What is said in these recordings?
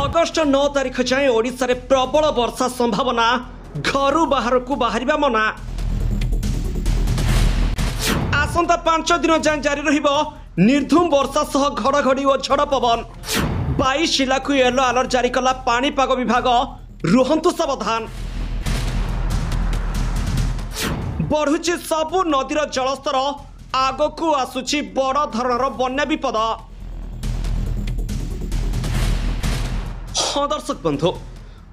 August 9 तारिख जाए ओडिशा रे प्रबल वर्षा संभावना घर बाहर को बाहर मना। आसंता 5 दिन जाए जारी रहिबो निर्धूम वर्षा सह घड़घड़ी और झड़ पवन। 22 जिला को येलो अलर्ट जारी कला पाणीपाग विभाग, रुहंतु सावधान। बढ़ुची सबु नदीर जलस्तर, आगकू आसुची बड़ धरणर बन्या विपद। हाँ दर्शक बंधु,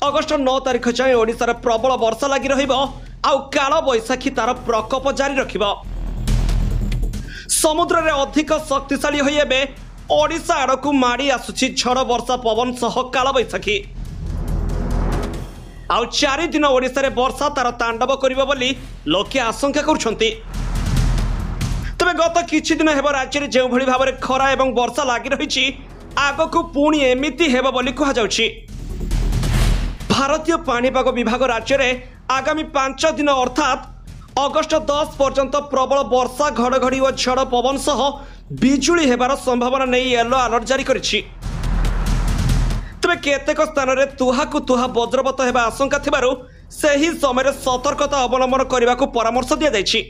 अगस्ट 9 तारिख जाए ओडिशा प्रबल वर्षा लगी रहिबो आउ काल बैशाखी तार प्रकोप जारी रखिबो। समुद्र रे अधिक शक्तिशाली होई एबे ओडिशा आड़कू माड़ी आसुची झड़ वर्षा पवन सह काल बैशाखी। आउ 4 दिन ओडिशा रे वर्षा तार तांडव करिबो बोली लोके आशंका करुछंती। तबे गत किछि दिन हेबो राज्य रे जेउ भली भाबरे खरा एवं वर्षा लागि रहिछि, आगकू पुणी एमिति हेबो बोली कहा जाउछि। भारतीय पाणीपाग विभाग राज्य रे आगामी 5 दिन अर्थात अगस्ट 10 पर्यंत प्रबल वर्षा, घड़घड़ी और झड़ पवन सह बिजुली हेबार संभावना नहीं येलो अलर्ट जारी करिछि। तबे केतेक स्थान रे तुहाकु तुहा वज्रपात हेबा आशंका थिबारु सेही समय सतर्कता अवलंबन करने परामर्श दिया जाइछि।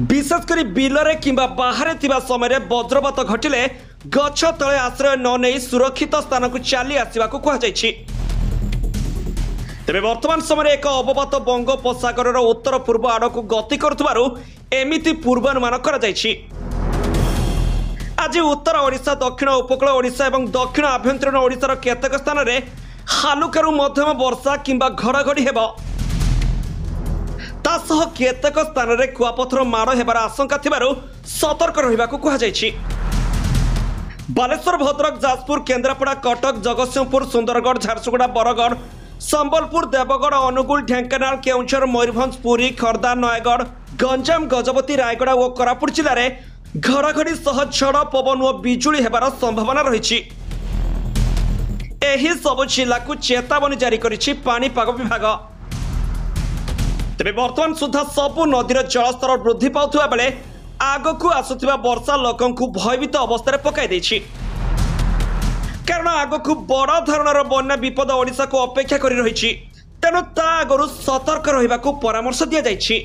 विशेषकर बिलरे किंबा बाहर थिबा समय वज्रपात घटिले गछ तले आश्रय न नहीं सुरक्षित स्थान को चली आसवाक कहुछि। तेरे वर्तमान समय एक अवपात बंगोपसागर उत्तर पूर्व आड़क गति करुथिबारु एमिति पूर्वानुमान करा जाइछि। आज उत्तर ओडिशा, दक्षिण उपकूल ओडिशा और दक्षिण आभ्यंतरीण ओडिशार केतेक स्थान रे हालुकारू मध्यम वर्षा किंबा घड़घड़ी हेबो। तासह केतेक स्थान रे कुआपथर माड़ हेबार आशंका थिबारु सतर्क रहिबाकू कहा जाइछि। बालेश्वर, भद्रक, जाजपुर, केन्द्रापड़ा, कटक, जगतसिंहपुर, सुंदरगढ़, झारसुगुड़ा, बरगढ़, संबलपुर, देवगढ़, अनुगुल, ढेंकानाल, केउंझर, मयूरभंज, पुरी, खर्दा, नयगढ़, गंजाम, गजपति, रायगढ़ और कोरापुट जिले में घड़घड़ी सह झड़ पवन और बिजुली हेबार संभावना रही। एही सब जिला को चेतावनी जारी करिछि पाणीपाग विभाग। तेबे वर्तमान सुधा सबु नदीर जलस्तर वृद्धि पाउथुवा बेले आगकू आसुथिबा वर्षा लोकंकु भयभीत अवस्था पकाई देछि। कारण आगकू बड़ धरणर बन्या विपद ओडिशा को अपेक्षा करि रहिछि, तेणु ता आगरु सतर्क रहिबाकू परामर्श दिया जाइछि।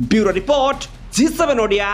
Bureau report, G7 Odia.